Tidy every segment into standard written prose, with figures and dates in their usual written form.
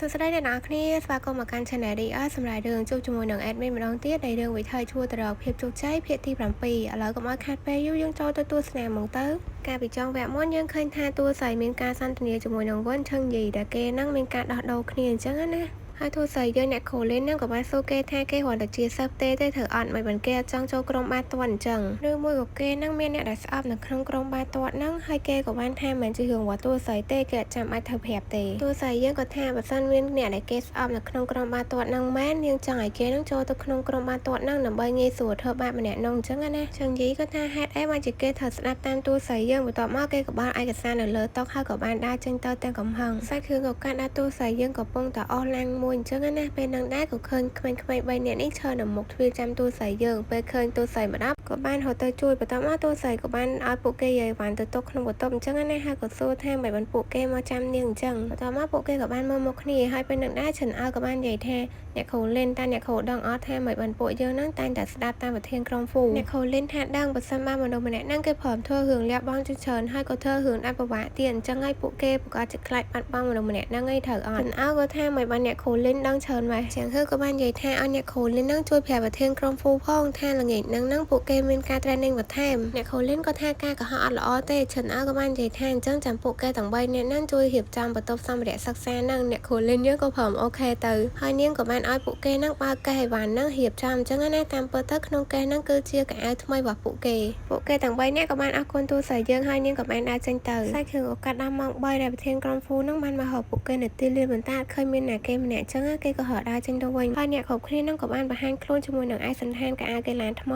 សួស្តីអ្នកនរគ្នាស្វាគមន៍មកកាន់ Channel DR សម្រាប់រឿងជួបជាមួយនឹង Admin ម្ដងទៀតនៃរឿងវិថីឈួរទៅរកភាពជោគជ័យភាគទី7ឥឡូវកុំឲ្យខាតពេលយូរយើងចូលទៅទស្សនាហ្មងទៅកាលពីចុងវគ្គមុនយើងឃើញថាតួស្រីមានការសន្ទនាជាមួយនឹងវិនឈឹងយីដែលគេនឹងមានការដោះដូរគ្នាអញ្ចឹងណាហើយទូស្រីយើងអ្នកខូលីននឹងក៏បានសួរគេថាគេគ្រាន់តែជាសិស្សទេធ្វើអត់មិនបានគេអត់ចង់ចូលក្រុមបាល់ទាត់អញ្ចឹងឬមួយក៏គេនឹងមានអ្នកដែលស្អប់នៅក្នុងក្រុមបាល់ទាត់ហ្នឹងហើយគេក៏បានថាមិនជារឿងរបស់ទូស្រីទេគេអត់ចាំបាច់ធ្វើប្រាប់ទេទូស្រីយើងក៏ថាបើសិនមានអ្នកដែលគេស្អប់នៅក្នុងក្រុមបាល់ទាត់ហ្នឹងមែនយើងចង់ឲ្យគេនឹងចូលទៅក្នុងក្រុមបាល់ទាត់ហ្នឹងដើម្បីងាយស្រួលធ្វើបាបម្នាក់នោះអញ្ចឹងណាចឹងយីក៏ថាហេតុអីបានជាគេត្រូវស្ដាប់តាមទូស្រីយើងបន្ទាប់មកគេក៏បានឯកសារនៅលើតុហើយក៏បានដើរចេញទៅទាំងកំហឹងសាច់គឺក៏កាត់ដាក់ទូស្រីយើងក៏ពងតែអស់ឡាំងមួយអញ្ចឹងណាពេលនឹងដែរក៏ឃើញក្មេងៗ3នាក់នេះឈរនៅមុខទ្វារចាំទូស្រីយើងពេលឃើញទូស្រីម្ដងក៏បានហៅទៅជួយបន្ទាប់មកទូស្រីក៏បានឲ្យពួកគេយាយវ៉ាន់ទៅទុកក្នុងបន្ទប់អញ្ចឹងណាហើយក៏សួរថាមិនបានពួកគេមកចាំនាងអញ្ចឹងបន្ទាប់មកពួកគេក៏បានមើលមុខគ្នាហើយពេលនឹងដែរឈិនអើក៏បាននិយាយថាអ្នកខូលីនតែអ្នកខូដឹងអត់ថាមិនបានពួកយើងនឹងតែងតែស្ដាប់តាមប្រធានក្រុមហ្វូអ្នកខូលីនថាដឹងបើសិនបានមនុស្សម្នាក់ហ្នឹងគេព្រមធ្វើរឿងលះបង់ច្រើនហើយក៏ធ្វើរឿងអភិបាលទៀតអញ្ចឹងហើយពួកគេប្រកាសជាខ្លាចបាត់បង់មនុស្សម្នាក់ហ្នឹងឯងត្រូវអត់ឈិនអើក៏ថាមិនបានអ្នកខូលីនដឹងច្រើនម៉េះចឹងគឺក៏បាននិយាយថាឲ្យអ្នកខូលីននឹងជួយប្រាប់ប្រធានក្រុមហ្វូផងថាល្ងាចហ្នឹងពួកគេមានការ training បន្ថែមអ្នកខូលីនក៏ថាការកុហកអត់ល្អទេឈិនអើក៏បាននិយាយថាអញ្ចឹងចាំពួកគេទាំង3នាក់ហ្នឹងជួយរៀបចំបន្ទប់សម្ភារៈសិក្សាហ្នឹងអ្នកខូលីនយើងក៏ព្រមអូខេទៅហើយនាងក៏បានឲ្យពួកគេហ្នឹងបើកកេះអីវ៉ាន់ហ្នឹងរៀបចំអញ្ចឹងណាតាមពិតទៅក្នុងកេះហ្នឹងគឺជាកៅអៅថ្មីរបស់ពួកគេទាំង3នាក់ក៏បានអរគុណទូស្រីយើងហើយនាងក៏បានដើរចេញទៅសាច់គ្រឿងឱកាសដល់ម៉ោង3ដែលប្រធានក្រុមហ្វូហ្នឹងបានមកហៅពួកគេនៅទីលានបន្តាឃើញមានអ្នកគេម្នាក់អញ្ចឹងគេក៏ហៅដើរចេញទៅវិញហើយអ្នកគ្រប់គ្នាហ្នឹងក៏បានបង្ហាញខ្លួនជាមួយនឹងឯកសណ្ឋានកៅអៅកីឡាថ្ម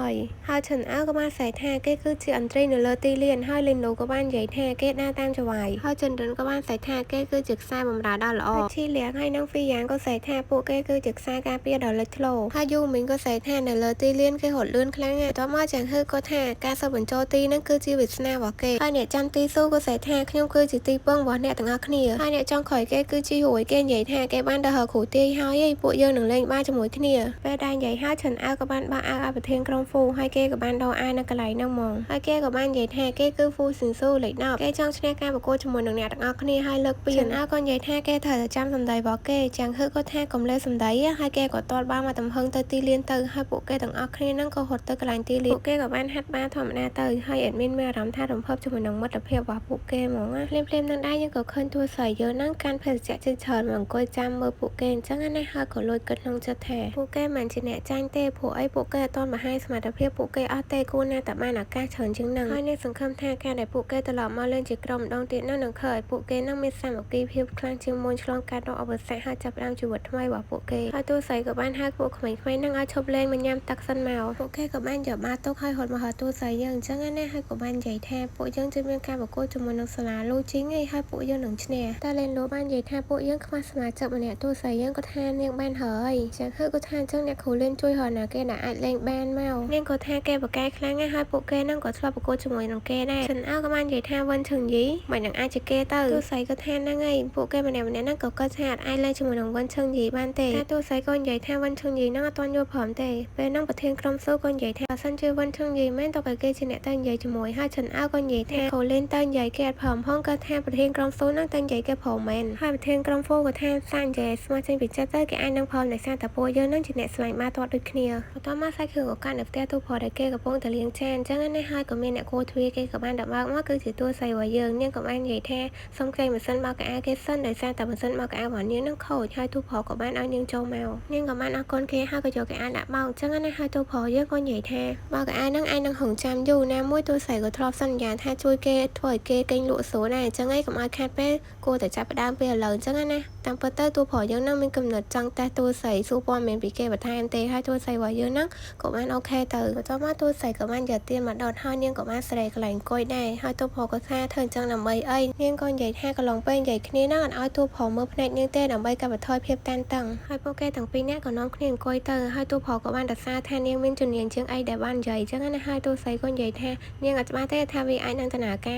ីហើយឈិនអើក៏បានស្រែកថាគេគឺជាអន្ត្រីនៅលើទីលានហើយលីនឡូក៏បាននិយាយថាគេដើរតាមចវាយហើយចិនរិនក៏បានស្រែកថាគេគឺជាខ្សែបម្រើដ៏ល្អហើយឈីលៀងហើយនឹងហ្វីយ៉ាងក៏ស្រែកថាពួកគេគឺជាខ្សែការពារដ៏លេចធ្លោហើយយូមីងក៏ស្រែកថានៅលើទីលានគេរត់លឿនខ្លាំងណាស់តមកចាងហឺក៏ថាការសបញ្ចូលទីហ្នឹងគឺជាវាសនារបស់គេហើយអ្នកចាំទីស៊ូក៏ស្រែកថាខ្ញុំគឺជាទីពឹងរបស់អ្នកទាំងអស់គ្នាហើយអ្នកចុងក្រោយគេគឺជារួយគេនិយាយថាគេបានទៅហៅគ្រូទាយហើយពួកយើងនឹងលេងបាល់ជាមួយគ្នាពេលដែលនិយាយហើយឈិនអើក៏បានបើកអាវឲ្យប្រធានក្រុមហ្វូហើយគេក៏បានដោអាយនៅកន្លែងហ្នឹងហ្មងហើយគេក៏បាននិយាយថាគេគឺហ្វូស៊ីនស៊ូលេខ10គេចង់ឈ្នះការប្រកួតជាមួយនឹងអ្នកទាំងអស់គ្នាហើយលើកពីឈិនអើក៏និយាយថាគេត្រូវតែចាំសម្ដីរបស់គេចាំងហឺក៏ថាកុំលេសម្ដីហើយគេក៏ទាត់បាល់មកទំហឹងទៅទីលានទៅហើយពួកគេទាំងអស់គ្នាហ្នឹងក៏ហត់ទៅកន្លែងទីលានពួកគេក៏បានហាត់បាល់ធម្មតាទៅហើយអេដមីនមានអារម្មណ៍ថារំភើបជាមួយនឹងមិត្តភាពរបស់ពួកគេហ្មងណាភ្លាមៗនឹងដែរយើងក៏ឃើញទូស្រីយើងហ្នឹងកាន់ភេសជ្ជៈជាច្រើនមកអង្គុយចាំមើលពួកគេអញ្ចឹងណាហើយក៏លួចគិតក្នុងចិត្តថាពួកគេមិនជាអ្នកចាញ់ទេព្រោះអីពួកគេអត់ទាន់បង្ហាញសមត្ថភាពពួកគេអត់ទេគួរណាតែបានឱកាសច្រើនជាងហ្នឹងហើយនេះសង្ឃឹមថាការដែលពួកគេត្រឡប់មកលេងជាក្រុមម្ដងទៀតនឹងឃើញឲ្យពួកគេនឹងមានសាមគ្គីភាពខ្លាំងជាងមុនឆ្លងកាត់រកឧបសគ្គហើយចាប់ផ្ដើមជីវិតថ្មីរបស់ពួកគេហើយទូស្រីក៏បានហៅពួកក្មេងៗហ្នឹងឲ្យឈប់លេងមកញ៉ាំទឹកសិនមកពួកគេក៏បានយកបាល់ទុកហើយហត់មកហៅទូស្រីយើងអញ្ចឹងណាហើយក៏បាននិយាយថាពួកយើងជិះមានការប្រកួតជាមួយនឹងសាលាលូជីងឯហើយពួកយើងនឹងឈ្នះតែលេនលូបាននិយាយថាពួកយើងខ្វះសមាជិកម្នាក់ទូស្រីយើងក៏ថានាងបានហើយចឹងគឺក៏ថាអញ្ចឹងអ្នកគ្រូលេនជួយរកណាគេដែលអាចលេងបានមកនាងក៏ថាគេបកកែខ្លាំងណាស់ហើយពួកគេនឹងក៏ធ្លាប់ប្រកួតជាមួយនឹងគេដែរឈិនអើក៏បាននិយាយថាវិនឈឹងយីមិននឹងអាចជាគេទៅទូស្រីក៏ថាហ្នឹងហើយពួកគេម្នាក់ៗហ្នឹងក៏គាត់ថាអាចលេងជាមួយនឹងវិនឈឹងយីបានទេតែទូស្រីក៏និយាយថាវិនឈឹងយីហ្នឹងអត់ទាន់យល់ព្រមទេពេលហ្នឹងប្រធានក្រុមស៊ូក៏និយាយថាបើសិនជាវិនឈឹងយីមែនតើគេជាអ្នកទៅនិយាយជាមួយហើយឈិនអើក៏និយាយថាគ្រូលេនទៅនិយាយគេអត់ព្រមផងគាត់ថាប្រធានក្រុមស៊ូហ្នឹងទៅនិយាយគេព្រមមែនហើយប្រធានក្រុមហ្វូក៏ថាសាញ់និយាយស្មោះចេញពីចិត្តទៅគេអាចនឹងព្រមដោយសារតែពួកយើងហ្នឹងជាអ្នកស្លាញ់បាល់ទាត់ដូចគ្នាបន្ទាប់មកសាច់គ្រឿងឱកាសនៅផ្ទះទូព្រោះតែគេកំពុងតែលាងចានអញ្ចឹងណាហើយក៏មានអ្នកគួរទ្វារគេក៏បានដើរបើកមកគឺជាតួស្រីរបស់យើងនាងក៏បាននិយាយថាសុំគេម៉ាស៊ីនបោកកៅអៅគេសិនដោយសារតែម៉ាស៊ីនបោកកៅអៅរបស់នាងហ្នឹងខូចហើយទូព្រោះក៏បានឲ្យនាងចូលមកនាងក៏បានអរគុណគេហើយក៏យកកៅអៅដាក់បោកអញ្ចឹងណាហើយទូព្រោះយើងក៏និយាយថាបោកកៅអៅហ្នឹងឯងនឹងហឹងចាំយូរណាមួយតួស្រីក៏ធ្លាប់សន្យាថាជួយគេធ្វើឲ្យគេកេងលក់ស្រួលដែរអញ្ចឹងឯងកុំឲ្យខាតពេលគួរតែចាប់ផ្ដើមពេលឥឡូវអញ្ចឹងណាតាមពិតទៅទូព្រោះយើងនឹងមានកំណត់ចង់តេស្តតួស្រីសួរព័ត៌មានពីគេបន្ថែមទេហើយតួស្រីរបស់យើងនឹងក៏បានអូខេទៅបន្ទាប់មកតួស្រីក៏បានយកទៀនមកដុតហើយនាងក៏បានស្រែកកន្លែងអង្គុយដែរហើយទូព្រោះក៏ថាធ្វើអញ្ចឹងដើម្បីអីនាងក៏និយាយថាកន្លងពេលនិយាយគ្នានឹងអត់ឲ្យទូព្រោះមើលភ្នែកនាងទេដើម្បីកាត់បន្ថយភាពតានតឹងហើយពួកគេទាំងពីរនាក់ក៏នាំគ្នាអង្គុយទៅហើយទូព្រោះក៏បានរសារថានាងមានជំនាញជាងអីដែលបាននិយាយអញ្ចឹងណាហើយតួស្រីក៏និយាយថានាងអត់ច្បាស់ទេថាវាអាចនឹងដំណើរកា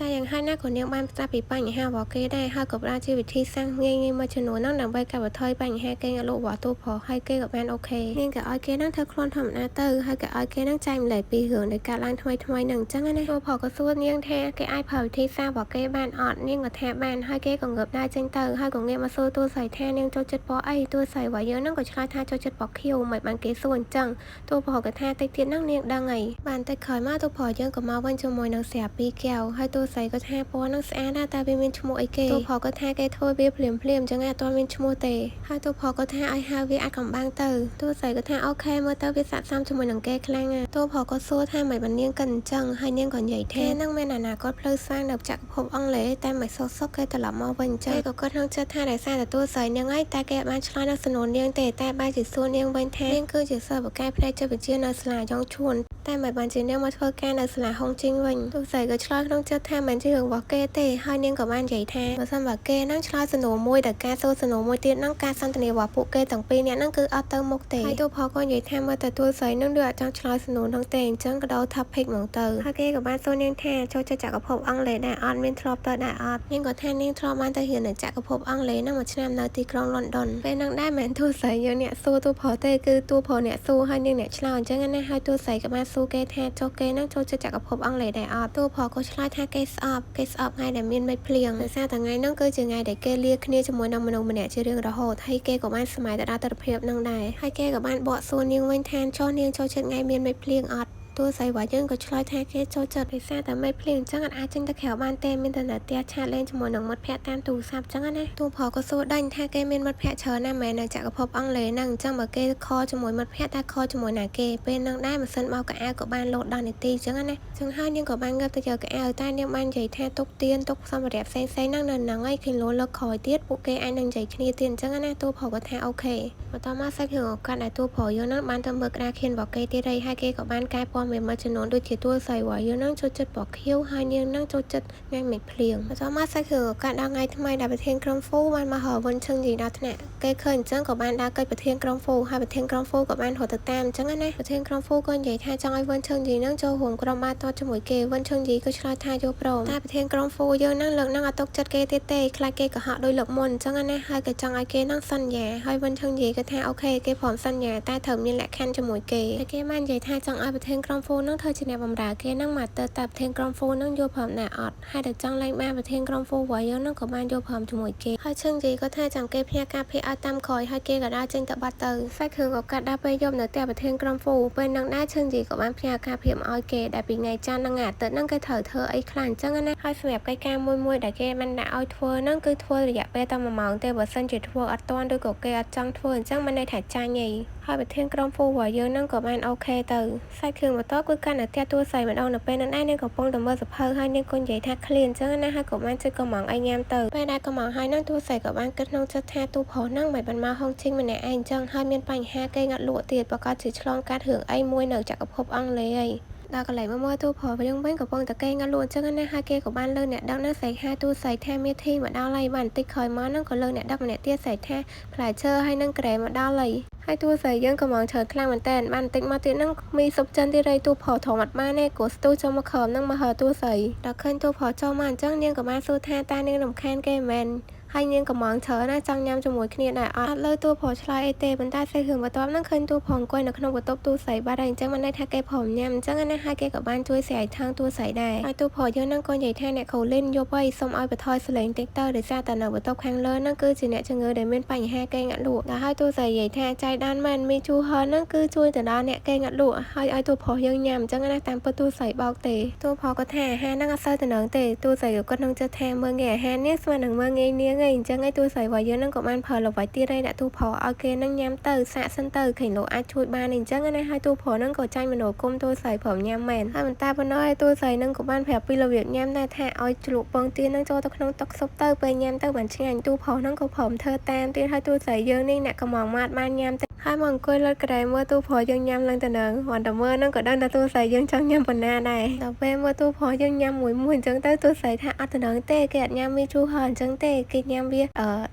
រតែយ៉ាងហោចណាស់ក៏នាងបានប្រាប់ពីបញ្ហារបស់គេដែរហើយក៏ផ្ដល់ជាវិធីសាស្ត្រងាយៗមួយចំនួនហ្នឹងដើម្បីកាត់បន្ថយបញ្ហាកេងលក់របស់ទូព្រោះហើយគេក៏បានអូខេនាងក៏ឲ្យគេនឹងធ្វើខ្លួនធម្មតាទៅហើយក៏ឲ្យគេនឹង នឹងចែកម្លែកពីរឿងដែលកើតឡើងថ្មីនឹងអញ្ចឹងណាទូផក៏សួរនាងថាគេអាចប្រើវិធីសាស្ត្ររបស់គេបានអត់នាងក៏ថាបានហើយគេក៏ងើបដើរចេញទៅហើយក៏ងាកមកសួរទូស័យថានាងចូលចិត្តពណ៌អីទូស័យរបស់យើងនឹងក៏ឆ្លើយថាចូលចិត្តពណ៌ខៀវមិនបានគេសួរអញ្ចឹងទូផក៏ថាតិចទៀតនឹងនាងដឹងអីបានតែក្រោយមកទូផយើងក៏មកវិញជាមួយនឹងស្រាប់ពីកែវហើយទូស័យក៏ថាពណ៌នឹងស្អាតណាស់តែវាមានឈ្មោះអីគេទូផក៏ថាគេធ្វើវាភ្លាមអញ្ចឹងអត់ទាន់មានឈ្មោះទេហើយទូផក៏ថាឲ្យហៅវាអាចកំបាំងទៅទូស័យក៏ថាអូខេមើលទៅវាស័ក្តិសមជាមួយនឹងគេខ្លាំងណាស់ទូផក៏សួរថាមិនបាននាងកិនអញ្ចឹងហើយនាងក៏និយាយថានឹងមានអនាគតផ្លូវស្វែងនៅចក្រភពអង់គ្លេសតែមិនសុកគេត្រឡប់មកវិញអញ្ចឹងគេក៏គាត់ក្នុងចិត្តថាដោយសារតែទូស័យនាងឯងតែគេបានឆ្លើយនៅសំណួរនាងទេតែបែរជាសួរនាងវិញថានាងគឺជាសិស្សបកាយផ្នែកចិត្តវិទ្យានៅសាលាយ៉ងឈួនតែមិនបានជានាងមកធ្វើការនៅសាលាហុងជីងវិញទូស័យក៏ឆ្លើយក្នុងចិត្តថាមិនជារឿងរបស់គេទេហើយនាងក៏បាននិយាយថាបើសិនបើគេនឹងឆ្លើយសំណួរមួយដល់ការសួរសំណួរមួយទៀតនឹងការសន្ទនារបស់ពួកគេទាំងពីរនាក់នឹងគឺអត់ទៅមុខទេហើយទូផលក៏និយាយថាមើលទៅទូស័យនឹងដូចអត់ចង់ឆ្លើយសំណួរនោះទេអញ្ចឹងក៏ដោ topic មកទៅហើយគេក៏បានសួរនាងថាចូលចិត្តចក្រភពអង់គ្លេសដែរអត់មានធ្លាប់ទៅដែរអត់នាងក៏ថានាងធ្លាប់បានទៅរៀននៅចក្រភពអង់គ្លេសនឹងមួយឆ្នាំនៅទីក្រុង London ពេលនឹងដែរមិនទូស័យយើងអ្នកសួរទូផលទេគឺទូផលអ្នកសួរហើយនាងអ្នកឆ្លើយអញ្ចឹងណាហើយទូស័យក៏បានសួរគេថាចុះគេនឹងចូលចិត្តចក្រភពអង់គ្លេសដែរអត់ទូផលក៏ឆ្លើយថាគេស្អប់ថ្ងៃដែលមានមេឃភ្លៀងដោយសារតែថ្ងៃហ្នឹងគឺជាថ្ងៃដែលគេលាគ្នាជាមួយនឹងមនុស្សម្នាក់ជារៀងរហូតហើយគេក៏បានសម័យទៅដល់ទស្សនវិជ្ជានឹងដែរហើយគេក៏បានបកសួរនាងវិញថាចុះនាងចូលចិត្តថ្ងៃមានមេឃភ្លៀងអត់ទូស័យរបស់យើងក៏ឆ្លើយថាគេចូលចិត្តដោយសារតែមេឃភ្លៀងអញ្ចឹងអាចចេញទៅក្រៅបានទេមានតែនៅផ្ទះឆាតលេងជាមួយនឹងមិត្តភ័ក្តិតាមទូរស័ព្ទអញ្ចឹងណាទូផលក៏សួរដេញថាគេមានមិត្តភ័ក្តិច្រើនណាស់មែននៅចក្រភពអង់គ្លេសហ្នឹងអញ្ចឹងបើគេខលជាមួយមិត្តភ័ក្តិតែខលជាមួយណាគេពេលហ្នឹងដែរម៉ាស៊ីនបោកកៅអៅក៏បានលោតដល់នាទីអញ្ចឹងណាអញ្ចឹងហើយនាងក៏បានងើបទៅយកកៅអៅតែនាងបាននិយាយថាទុកទៀនទុកសម្ភារៈផ្សេងហ្នឹងនៅហ្នឹងហើយឃើញលោលើកក្រោយទៀតពួកគេអាចនឹងនិយាយគ្នាទៀតអញ្ចឹងណាទូផលក៏ថាអូខេបន្តមកសាច់រឿងឱកាសដែលទូផលយើងហ្នឹងបានទៅមើលក្តារខៀនរបស់គេទៀតហើយគេក៏បានកែពណ៌មួយចំនួនដូចជាទូស័យរបស់យើងនឹងចូលចិត្តពណ៌ខៀវហើយនាងនឹងចូលចិត្តថ្ងៃមេឃភ្លៀងបន្តមកសាច់រឿងឱកាសដល់ថ្ងៃថ្មីដែលប្រធានក្រុមហ្វូបានមកហៅវិនឈឹងជីដល់ថ្នាក់គេឃើញអញ្ចឹងក៏បានដើរកិច្ចប្រធានក្រុមហ្វូហើយប្រធានក្រុមហ្វូក៏បានរត់ទៅតាមអញ្ចឹងណាប្រធានក្រុមហ្វូក៏និយាយថាចង់ឲ្យវិនឈឹងជីនឹងចូលរួមក្រុមបាល់ទាត់ជាមួយគេវិនឈឹងជីក៏ឆ្លើយថាយកព្រមតែប្រធានក្រុមហ្វូយើងនឹងលើកនឹងអត់ទុកចិត្តគេទេខ្លាចគេក៏ហាក់ដូចលើកមុនអញ្ចឹងណាហើយក៏ចង់ឲ្យគេនឹងសន្យាហើយវិនឈឹងជីក៏ថាអូខេគេព្រមសន្យាតែត្រូវមានលក្ខខណ្ឌជាមួយគេហើយគេបាននិយាយថាចង់ឲ្យប្រធានក្រុមហ្វូនឹងធ្វើជាអ្នកបម្រើគេនឹងមកតែប្រធានក្រុមហ្វូនឹងយកព្រមដែរអត់ហើយតែចង់លេងបានប្រធានក្រុមហ្វូរបស់យើងនឹងក៏បានយកព្រមជាមួយគេហើយឈឹងជីក៏ថាចាំគេផ្ញើការភាឲ្យតាមក្រោយហើយគេក៏ដើរចេញទៅបាត់ទៅសាច់គ្រឿងក៏កាត់ដល់ពេលយប់នៅផ្ទះប្រធានក្រុមហ្វូពេលនឹងដែរឈឹងជីក៏បានផ្ញើការភាមកឲ្យគេដែលពីថ្ងៃច័ន្ទនឹងអាទិត្យនឹងគេត្រូវធ្វើអីខ្លះអញ្ចឹងណាហើយសម្រាប់កិច្ចការមួយដែលគេបានដាក់ឲ្យធ្វើនឹងគឺធ្វើរយៈពេលតែ1ម៉ោងទេបើសិនជាធ្វើអត់ទាន់ឬក៏គេអត់ចង់ធ្វើអញ្ចឹងមិនន័យថាចាញ់ទេហើយប្រធានក្រុមហ្វូរបស់យើងនឹងក៏បានអូខេទៅសាច់គ្រឿងបន្ទាប់គឺកាន់តែផ្ទះទួស័យម្ដងនៅពេលនឹងដែរនាងកំពុងតែមើលសភៅហើយនាងក៏និយាយថាឃ្លានអញ្ចឹងណាហើយក៏បានជួយកំងអីញ៉ាំទៅពេលដែលកំងហើយនឹងទួស័យក៏បានគិតក្នុងចិត្តថាទូប្រុសនឹងមិនបានមកហុងជីងម្នាក់ឯងអញ្ចឹងហើយមានបញ្ហាគេងាត់លក់ទៀតប្រកាសជាឆ្លងកាត់រឿងអីមួយនៅចក្រភពអង់គ្លេសអីដល់កន្លែងមើលទូប្រុសយើងវិញកំពុងតែគេងាត់លក់អញ្ចឹងណាហើយគេក៏បានលើអ្នកដឹកនឹងស្រែកហៅទូស័យថាមេធីមកដល់ហើយបានបន្តិចក្រោយមកនឹងក៏លើអ្នកដឹកម្នាក់ទៀតស្រែកថាផ្លែឈើហើយនឹងក្រែមកដល់ហើយហើយទូស័យយើងក៏មកច្រើនខ្លាំងមែនតើបានបន្តិចមកទៀតនឹងមីសុបចិនទៀតហើយទូប្រុសធំអត់បានទេក៏ស្ទូចូលមកក្រោមនឹងមកហៅទូស័យដល់ឃើញទូប្រុសចូលមកអញ្ចឹងនាងក៏បានសួរថាតើនាងរំខានគេមែនហើយនាងក៏មកច្រើនណាចង់ញ៉ាំជាមួយគ្នាដែរអត់លើទូប្រុសឆ្លើយអីទេប៉ុន្តែសេះរឿងបន្ទាប់នឹងឃើញទូប្រុសអង្គុយនៅក្នុងបន្ទប់ទូស័យបាត់ហើយអញ្ចឹងមិនន័យថាគេព្រមញ៉ាំអញ្ចឹងណាហើយគេក៏បានជួយស្រែកថងទូស័យដែរហើយទូប្រុសយើងនឹងក៏និយាយថាអ្នកគ្រូលីនយប់ហើយសូមឲ្យបន្ថយសលេងតិចទៅដោយសារតែនៅបន្ទប់ខាងលើនឹងគឺជាអ្នកជំងឺដែលមានបញ្ហាគេងាក់លក់ដល់ហើយទូស័យនិយាយថាចៃដន្យមែនមីជូហឺនឹងគឺជួយទៅដល់អ្នកគេងាក់លក់ហើយឲ្យទូប្រុសយើងញ៉ាំអញ្ចឹងណាតាមពិតទូស័យបោកទេទូប្រុសក៏ថាអាហារនឹងអត់សូវតំណងទេទូស័យក៏គាត់នឹងចិត្តថាមើលងាយអាហារនេះស្មើនឹងមើលងាយនាងឯងអញ្ចឹងឯទូស័យរបស់យើងនឹងក៏បានប្រើល្បិចទៀតឯអ្នកទូប្រុសឲ្យគេនឹងញ៉ាំទៅសាកសិនទៅឃើញលោកអាចជួយបានអញ្ចឹងណាហើយទូប្រុសនឹងក៏ចាញ់មនោគមទូស័យព្រមញ៉ាំមែនហើយមិនតែប៉ុណ្ណោះឯទូស័យនឹងក៏បានប្រាប់ពីរបៀបញ៉ាំដែរថាឲ្យជ្រក់ពងទានឹងចូលទៅក្នុងទឹកស៊ុបទៅពេលញ៉ាំទៅបានឆ្ងាញ់ទូប្រុសនឹងក៏ព្រមធ្វើតាមទៀតហើយទូស័យយើងនេះអ្នកកំងម៉ាតបានញ៉ាំទៅហើយមកអង្គុយលើក្រែមើលទូប្រុសយើងញ៉ាំឡើងទៅនឹងគាត់តែមើលនឹងក៏ដឹងថាទូស័យយើងចង់ញ៉ាំប៉ុណ្ណាដែរដល់ពេលមើលទូប្រុសយើងញ៉ាំមួយអញ្ចឹងទៅទូស័យថាអត់ទៅនឹងទេគេអត់ញ៉ាំមីជូហឺអញ្ចឹងទេគេញ៉ាំវា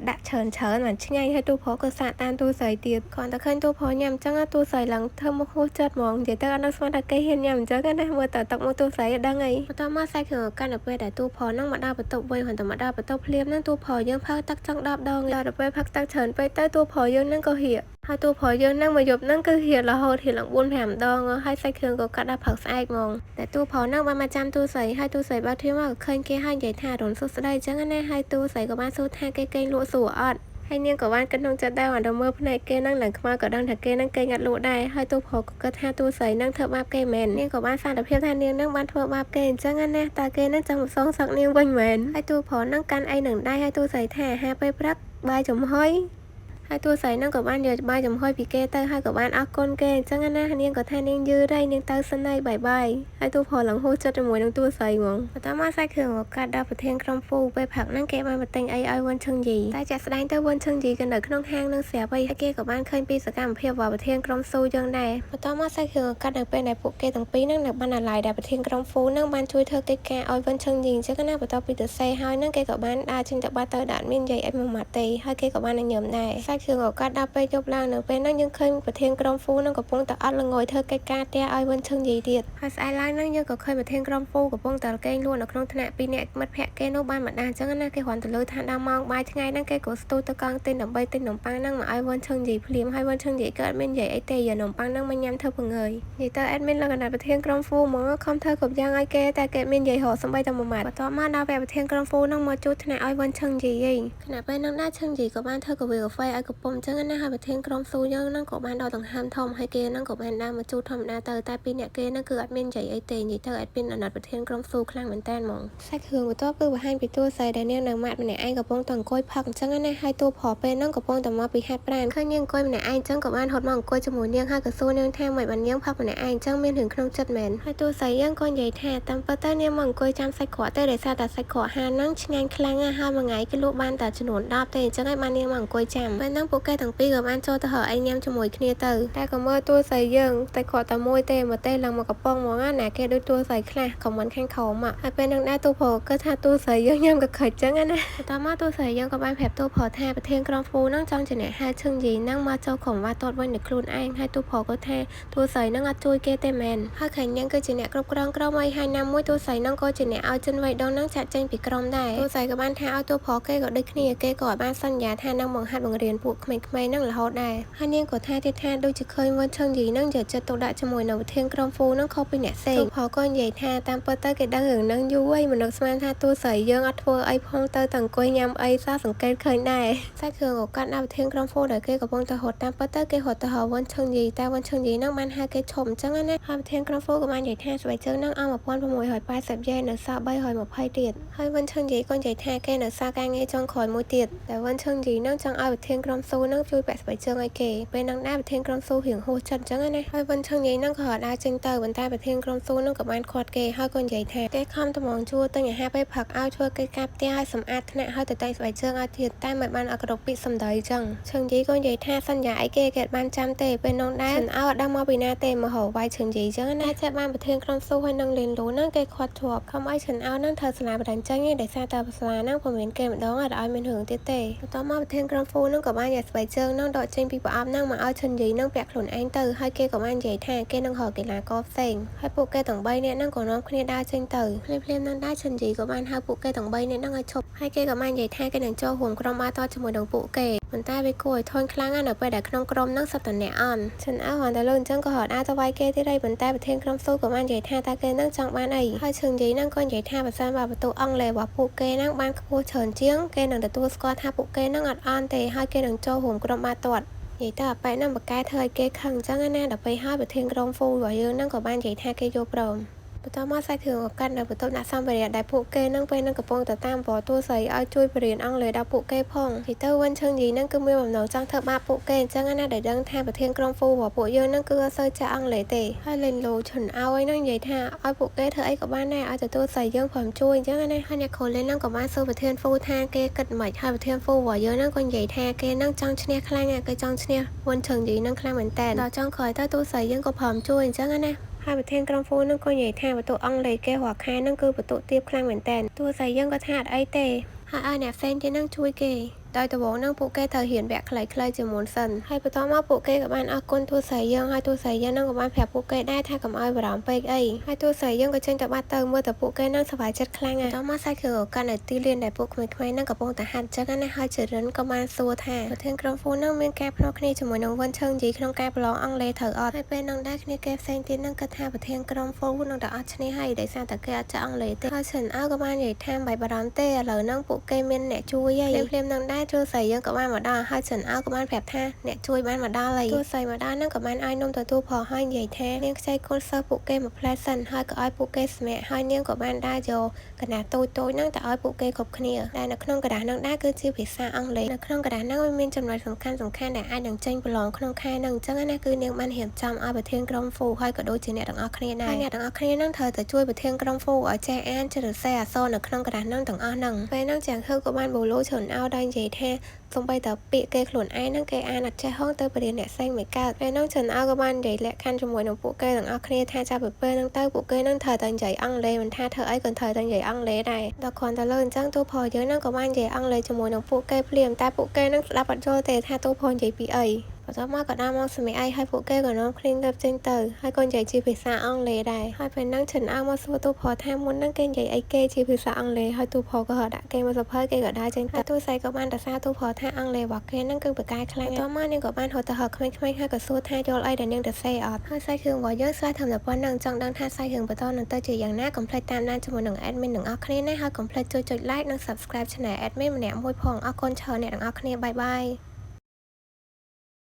ដាក់ច្រើនបានឆ្ងាញ់ហើយទូប្រុសក៏សាកតាមទូស័យទៀតគាត់តែឃើញទូប្រុសញ៉ាំអញ្ចឹងទូស័យឡើងធ្វើមុខហួសចិត្តហ្មងនិយាយទៅអត់នៅស្មានថាគេហ៊ានញ៉ាំអញ្ចឹងណាមើលតទឹកមកទូស័យដឹងអីបន្តមកសាច់គ្រឿងកាន់ទៅពេលដែលទូប្រុសនឹងមកដល់បន្ទប់វិញគាត់ទៅមកដល់បន្ទប់ភ្លាមនឹងទូប្រុសយើងផឹកទឹកចង់10 ដងដល់ទៅពេលផឹកទឹកច្រើនពេកទៅទូប្រុសយើងនឹងក៏ហៀក ហើយទូព្រោះយើងនឹងមកយប់ហ្នឹងគឺហៀររហូតហៀរឡើង4 5 ដងហើយសាច់គ្រឿងក៏កាត់ដល់ផឹកស្អែកហ្មងតែទូព្រោះហ្នឹងបានមកចាំទូស្រីហើយទូស្រីបើធៀមមកឃើញគេហើយនិយាយថារុនសុស្ដីអញ្ចឹងណាហើយទូស្រីក៏បានសួរថាគេកេងលក់សួរអត់ហើយនាងក៏បានគិតក្នុងចិត្តដែរដល់មើលភ្នែកគេនឹងឡើងខ្មៅក៏ដឹងថាគេនឹងកេងអត់លក់ដែរហើយទូព្រោះក៏គិតថាទូស្រីនឹងធ្វើបាបគេមែននាងក៏បានសារភាពថានាងនឹងបានធ្វើបាបគេអញ្ចឹងណាតើគេនឹងចង់សងសឹកនាងវិញមែនហើយទូព្រោះនឹងកាន់អីនឹងដែរហើយទូស្រីថាអាហារពេលព្រឹកបាយចំហុយហើយទូស្រីនឹងក៏បានយកបាយចំហុយពីគេទៅហើយក៏បានអរគុណគេអញ្ចឹងណានាងក៏ថានាងយឺរៃនាងទៅសិនហើយបាយហើយទូព្រោះឡើងហួសចិត្តជាមួយនឹងទូស្រីហ្មងបន្តមកសាច់គ្រឿងក៏កាត់ដល់ប្រធានក្រុមហ្វូពេលផឹកហ្នឹងគេបានបន្ទិញអីឲ្យវ៉ុនឈឹងយីតែចាក់ស្ដែងទៅវ៉ុនឈឹងយីក៏នៅក្នុងហាងនឹងស្រាប់ហើយគេក៏បានឃើញពីសកម្មភាពរបស់ប្រធានក្រុមស៊ូយ៉ាងដែរបន្តមកសាច់គ្រឿងក៏កាត់នៅពេលដែលពួកគេទាំងពីរហ្នឹងនៅបានអាឡ័យដែលប្រធានក្រុមហ្វូហ្នឹងបានជួយធ្វើកិច្ចការឲ្យវ៉ុនឈឹងយីអញ្ចឹងណាបន្ទាប់ពីទៅសេហើយហ្នឹងគេក៏បានដើរចេញទៅបាត់ទៅដាក់មាននិយាយអីមួយម៉ាត់ទេហើយគេក៏បានញញឹមដែរសាច់គ្រឿងក៏កាត់ដល់ពេលយប់ឡើងនៅពេលហ្នឹងយើងឃើញប្រធានក្រុមហ្វូនឹងកំពុងតែអត់ល្ងយធ្វើកិច្ចការផ្ទះឲ្យវ៉ុនឈឹងយីទៀតហើយស្អែកឡើងហ្នឹងយើងក៏ឃើញប្រធានក្រុមហ្វូកំពុងតែកេងលក់នៅក្នុងថ្នាក់ពីរនាក់មិត្តភក្តិគេនោះបានមកដាអញ្ចឹងណាគេគ្រាន់តែលើថាដល់ម៉ោងបាយថ្ងៃហ្នឹងគេក៏ស្ទុះទៅកង់ទិញដើម្បីទិញនំប៉័ងហ្នឹងមកឲ្យវ៉ុនឈឹងយីភ្លាមហើយវ៉ុនឈឹងយីក៏អត់មាននិយាយអីទេយកនំប៉័ងហ្នឹងមកញ៉ាំធ្វើពងើយនិយាយទៅអេដមីនលក្ខណៈប្រធានក្រុមហ្វូហ្មងខំធ្វើគ្រប់យ៉ាងឲ្យគេតែគេមាននិយាយរកសំបីតែមួយម៉ាត់បន្ទាប់មកដល់ពេលប្រធានក្រុមហ្វូហ្នឹងមកជួបថ្នាក់ឲ្យវ៉ុនឈឹងយីខណៈពេលហ្នឹងដែរឈឹងយីក៏បានធ្វើកាហ្វេឲ្យកំពុំអញ្ចឹងណាហើយប្រធានក្រុមស៊ូយើងហ្នឹងក៏បានដកដង្ហើមធំហើយគេហ្នឹងក៏បានដើរមកជួបធម្មតាទៅតែពីរអ្នកគេហ្នឹងគឺអត់មាននិយាយអីទេនិយាយទៅអត់មានអាណិតប្រធានក្រុមស៊ូខ្លាំងមែនតើហ្មងសាច់គ្រឿងបន្ទាប់គឺបង្ហាញពីតួស្រីដែលនាងនៅម៉ាត់ម្នាក់ឯងកំពុងតែអង្គុយផឹកអញ្ចឹងណាហើយតួប្រពេលហ្នឹងកំពុងតែមកពីហាត់ប្រាណឃើញនាងអង្គុយម្នាក់ឯងអញ្ចឹងក៏បានហត់មកអង្គុយជាមួយនាងហើយក៏សួរនាងថាមិនបាននាងផឹកម្នាក់ឯងអញ្ចឹងមានរឿងក្នុងចិត្តមែនហើយតួស្រីយើងក៏និយាយថាតាមពិតទៅនាងមកអង្គុយចាំសាច់ក្រកទេដោយសារតែសាច់ក្រកហាលហ្នឹងឆ្ងាញ់ខ្លាំងណាស់ហើយមួយថ្ងៃគេលក់បានតែចំនួន10ទេអញ្ចឹងហើយបាននាងមកអង្គុយចាំពេលហ្នឹងពួកគេទាំងពីរក៏បានចូលទៅហៅអីញ៉ាំជាមួយគ្នាទៅតែក៏មើលតួស្រីយើងតែគាត់តែមួយទេមកទេឡើងមកកំប៉ុងហ្មងណាគេដូចតួស្រីខ្លះខមមិនខាងក្រោមហើយពេលនឹងដែរតួប្រុសគឺថាតួស្រីយើងញ៉ាំក៏ខិចចឹងណាបន្តមកតួស្រីយើងក៏បានប្រាប់តួប្រុសថាប្រធានក្រុមហ្វូហ្នឹងចង់ជាអ្នកហៅឈឹងយីហ្នឹងមកចូលក្រុមវ៉ាតតវិញនឹងខ្លួនឯងហើយតួប្រុសក៏ថាតួស្រីហ្នឹងអត់ជួយគេទេមែនហើយខាងញ៉ាំគឺជាអ្នកគ្រប់គ្រងក្រុមហើយណាមួយតួស្រីហ្នឹងក៏ជាអ្នកឲ្យចិនវៃដងហ្នឹងចាក់ចេញពីក្រុមដែរតួស្រីក៏បានថាឲ្យតួប្រុសគេក៏ដូចគ្នាគេក៏បានសន្យាថានឹងបង្ហាត់បង្រៀនពួកក្មេងៗហ្នឹងរហូតដែរហើយនាងក៏ថាទៀតថាដូចជាឃើញវ៉ុនឈឹងយីហ្នឹងយកចិត្តទុកដាក់ជាមួយនៅប្រធានក្រុមហ្វូហ្នឹងខុសពីអ្នកផ្សេងផលក៏និយាយថាតាមពិតទៅគេដឹងរឿងហ្នឹងយូរហើយមនុស្សស្មានថាតួស្រីយើងអត់ធ្វើអីផងទៅតែអង្គុយញ៉ាំអីសោះសង្កេតឃើញដែរសាច់គ្រឿងក៏កាត់ដល់ប្រធានក្រុមហ្វូដែលគេកំពុងតែរត់តាមពិតទៅគេរត់ទៅហៅវ៉ុនឈឹងយីតែវ៉ុនឈឹងយីហ្នឹងបានហៅគេឈប់អញ្ចឹងណាហើយប្រធានក្រុមហ្វូក៏បាននិយាយថាស្បែកជើងហ្នឹងអស់1680យេននៅសល់320ទៀតហើយវ៉ុនឈឹងយីក៏និយាយថាគេនៅសល់ការងារចុងក្រោយមួយទៀតតែវ៉ុនឈឹងយីហ្នឹងចង់ឲ្យប្រធានក្រុមស៊ូហ្នឹងជួយពាក់ស្បែកជើងឲ្យគេពេលហ្នឹងដែរប្រធានក្រុមស៊ូរៀងហួសចិត្តអញ្ចឹងណាហើយវ៉ុនឈឹងយីហ្នឹងក៏ដើរចេញទៅប៉ុន្តែប្រធានក្រុមស៊ូហ្នឹងក៏បានខាត់គេហើយក៏និយាយថាគេខំតំងជួទិញអាហារពេលផឹកឲ្យធ្វើកិច្ចការផ្ទះឲ្យសម្អាតថ្នាក់ឲ្យទៅតែងស្បែកជើងឲ្យទៀតតែមិនបានអក្រក់ពីសម្ដីអញ្ចឹងឈឹងយីក៏និយាយថាសន្យាអីគេអត់បានចាំទេពេលនោះដែរអត់ដឹងមកពីណាទេមករកវាយឈឹងយីអញ្ចឹងណាតែបានប្រធានក្រុមស៊ូហើយនឹងលេនលូហ្នឹងគេខាត់ជាប់ខំឲ្យឈិនអោហ្នឹងធ្វើសាលាបដិញ្ញចេញឯងដោយសារតែសាលាហ្នឹងពុំមានគេម្ដងឲ្យមានរឿងទៀតទេបន្ទាប់មកប្រធានក្រុមហ្វូហ្នឹងក៏បានយកស្បែកជើងហ្នឹងដកចេញពីប្រអប់ហ្នឹងមកឲ្យឈិនយីហ្នឹងពាក់ខ្លួនឯងទៅហើយគេក៏បាននិយាយថាគេនឹងរកកីឡាករផ្សេងហើយពួកគេទាំង3នាក់ហ្នឹងក៏នាំគ្នាដើរចេញទៅភ្លាមៗហ្នឹងដែរឈិនយីក៏បានហៅពួកគេទាំង3នាក់ហ្នឹងឲ្យឈប់ហើយគេក៏បាននិយាយថាគេនឹងចូលរួមក្រុមបាល់ទាត់ជាមួយនឹងពួកគេប៉ុន្តែវាគួរឲ្យធន់ខ្លាំងណាស់នៅពេលដែលក្នុងក្រុមហ្នឹងសុទ្ធតែអ្នកអន់ឈិនអោតែលើអញ្ចឹងក៏រត់អាចទៅវាយគេទៀតហើយប៉ុន្តែប្រធានក្រុមស៊ូក៏បាននិយាយថាតើគេនឹងចង់បានអីហើយឈិនយីហ្នឹងក៏និយាយថាបើសិនបើបន្ទូអង់គ្លេសរបស់ពួកគេហ្នឹងបានខ្ពស់ច្រើនជាងគេនឹងទទួលស្គាល់ថាពួកគេហ្នឹងអត់អន់ទេហើយគេនឹងចូលរួមក្រុមបាល់ទាត់និយាយទៅអាប៉ែហ្នឹងបកកែធ្វើឲ្យគេខឹងអញ្ចឹងណាដល់ពេលហើយប្រធានក្រុមហ្វូរបស់យើងហ្នឹងក៏បាននិយាយថាគេយល់ព្រមបន្តមកសាច់គ្រឿងក៏កាត់នៅបន្ទប់ដាក់សម្ភារៈដែលពួកគេនឹងពេលនឹងកំពុងតែតាមវត្តតួស្រីឲ្យជួយបរៀនអង់គ្លេសដល់ពួកគេផងនិយាយទៅវ៉ុនឈឹងយីនឹងគឺមានបំណងចង់ធ្វើបាបពួកគេអញ្ចឹងណាដែលដឹងថាប្រធានក្រុមហ្វូរបស់ពួកយើងនឹងគឺអត់សូវចេះអង់គ្លេសទេហើយលេងលោឈុនឲ្យនឹងនិយាយថាឲ្យពួកគេធ្វើអីក៏បានដែរឲ្យទៅតួស្រីយើងព្រមជួយអញ្ចឹងណាហើយអ្នកគ្រូលេងនឹងក៏បានសួរប្រធានហ្វូថាគេគិតមិនហើយប្រធានហ្វូរបស់យើងនឹងក៏និយាយថាគេនឹងចង់ឈ្នះខ្លាំងគេចង់ឈ្នះវ៉ុនឈឹងយីនឹងខ្លាំងមែនតើដល់ចង់ក្រោយទៅតួស្រីយើងក៏ព្រមជួយអញ្ចឹងណាហើយប្រធានក្រុមហ្វូនឹងក៏និយាយថាបន្ទុកអង់គ្លេសគេរាល់ខែហ្នឹងគឺបន្ទុកទាបខ្លាំងមែនតើតួស្រីយើងក៏ថាអត់អីទេហើយឲ្យអ្នកផ្សេងទៀតនឹងជួយគេ ដោយដំបូងនឹងពួកគេត្រូវហ៊ានវគ្គខ្លីៗជាមុនសិនហើយបន្តមកពួកគេក៏បានអរគុណតួស្រីយើងហើយតួស្រីយើងនឹងក៏បានប្រាប់ពួកគេដែរថាកុំឲ្យបារម្ភពេកអីហើយតួស្រីយើងក៏ចេញទៅបាត់ទៅមើលតែពួកគេនឹងសប្បាយចិត្តខ្លាំងណាស់បន្តមកសាច់គឺកាន់តែទីលានដែលពួកក្មេងៗនឹងកំពុងតែហាត់ចឹងណាហើយជរិនក៏បានសួរថាប្រធានក្រុមហ្វូនឹងមានការភ្នាល់គ្នាជាមួយនឹងវិនឈឹងជីក្នុងការប្រឡងអង់គ្លេសត្រូវអត់ហើយពេលនឹងដែរគ្នាគេផ្សេងទៀតនឹងគិតថាប្រធានក្រុមហ្វូនឹងតែអត់ឈ្នះហើយដោយសារតែគេអត់ចេះអង់គ្លេសទេហើយឈិនអើក៏បាននិយាយថាមិនបារម្ភទេឥឡូវហ្នឹងពួកគេមានអ្នកជួយហើយភ្លាមៗនឹងដែរទោះស្រីយើងក៏បានមកដល់ហើយឈិនអើក៏បានប្រាប់ថាអ្នកជួយបានមកដល់ហើយទោះស្រីមកដល់ហ្នឹងក៏បានឲ្យនំទទួលផងហើយនិយាយថានាងខ្ចីគុណសិស្សពួកគេមកផ្លែសិនហើយក៏ឲ្យពួកគេស្មាក់ហើយនាងក៏បានដើរយកកណាតូចៗហ្នឹងទៅឲ្យពួកគេគ្រប់គ្នាដែលនៅក្នុងกระดาษហ្នឹងដែរគឺជាភាសាអង់គ្លេសនៅក្នុងกระดาษហ្នឹងមានចំណុចសំខាន់ដែលអាចនឹងចេញប្រឡងក្នុងខែហ្នឹងអញ្ចឹងណាគឺនាងបានរៀបចំឲ្យប្រធានក្រុមហ្វូហើយក៏ដូចជាអ្នកទាំងអស់គ្នាដែរអ្នកទាំងអស់គ្នាហ្នឹងត្រូវតែជួយប្រធានក្រុមហ្វូឲ្យចេះអានចេះសរសេរអក្សរនៅក្នុងกระดาษហ្នឹងទាំងអស់ហ្នឹងពេលហ្នឹងចាងហឺក៏បានបូឡូច្រើនឲ្យដោយនិយាយថាសូម្បីតែពាក្យគេខ្លួនឯងហ្នឹងគេអានអត់ចេះហងទៅបរិញ្ញាអ្នកផ្សេងមិនកើតពេលហ្នឹងច្រើនឲ្យក៏បាននិយាយលក្ខខណ្ឌជាមួយនឹងពួកគេទាំងអស់គ្នាថាចាប់ពីពេលហ្នឹងទៅពួកគេនឹងត្រូវតែនិយាយអង់គ្លេសមិនថាធ្វើអីក៏ត្រូវតែនិយាយអង់គ្លេសដែរដល់គ្រាន់តែលើអញ្ចឹងទូផលយើងហ្នឹងក៏បាននិយាយអង់គ្លេសជាមួយនឹងពួកគេភ្លាមតែពួកគេនឹងស្ដាប់អត់យល់ទេថាទូផលនិយាយពីអីបន្ទាប់មកក៏ដល់មកសម្រាប់អីហើយពួកគេក៏នាំគ្នាទៅចេញទៅហើយក៏និយាយជាភាសាអង់គ្លេសដែរហើយពេលហ្នឹងឈិនអើមកសួរទូផលថាមុនហ្នឹងគេនិយាយអីគេជាភាសាអង់គ្លេសហើយទូផលក៏ដាក់គេមកសភើគេក៏ដើរចេញទៅទូស្រីក៏បានទៅសារទូផលថាអង់គ្លេសរបស់គេហ្នឹងគឺបកកាយខ្លាំងបន្ទាប់មកនាងក៏បានហៅទៅហៅក្មេងៗហើយក៏សួរថាយល់អីដែលនាងទៅសេអត់ហើយសាច់រឿងរបស់យើងស្រាវធំតែប៉ុណ្្នឹងចង់ដឹងថាសាច់រឿងបន្តនឹងទៅជាយ៉ាងណាកុំភ្លេចតាមដានជាមួយនឹង admin ទាំងអស់គ្នាណាហើយកុំភ្លេចជួយចុច like និង subscribe channel admin ម្នាក់មួយផងអរគុណច្រើនអ្នកទាំងអស់គ្នាបាយបាយ